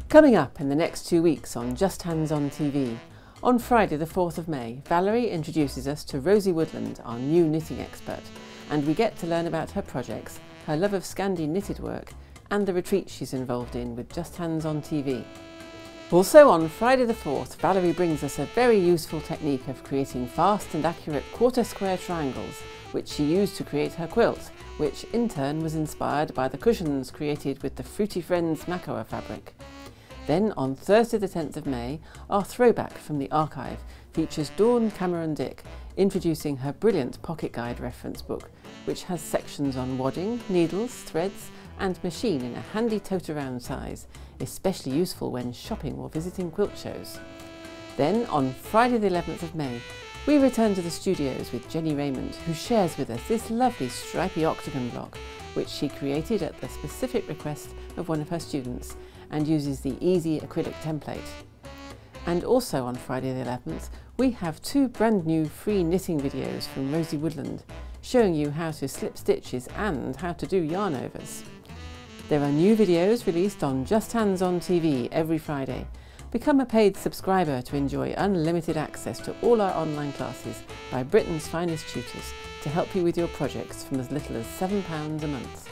Coming up in the next 2 weeks on Just Hands on TV, on Friday the 4th of May, Valerie introduces us to Rosie Woodland, our new knitting expert, and we get to learn about her projects, her love of Scandi knitted work, and the retreat she's involved in with Just Hands on TV. Also on Friday the 4th, Valerie brings us a very useful technique of creating fast and accurate quarter square triangles, which she used to create her quilt, which in turn was inspired by the cushions created with the Fruity Friends Makoa fabric. Then on Thursday the 10th of May, our throwback from the archive features Dawn Cameron-Dick introducing her brilliant pocket guide reference book, which has sections on wadding, needles, threads and machine in a handy tote-around size, especially useful when shopping or visiting quilt shows. Then on Friday the 11th of May, we return to the studios with Jenny Raymond, who shares with us this lovely stripy octagon block, which she created at the specific request of one of her students, and uses the easy acrylic template. And also on Friday the 11th, we have 2 brand new free knitting videos from Rosie Woodland, showing you how to slip stitches and how to do yarn overs. There are new videos released on Justhands-on.tv every Friday. Become a paid subscriber to enjoy unlimited access to all our online classes by Britain's finest tutors to help you with your projects from as little as £7 a month.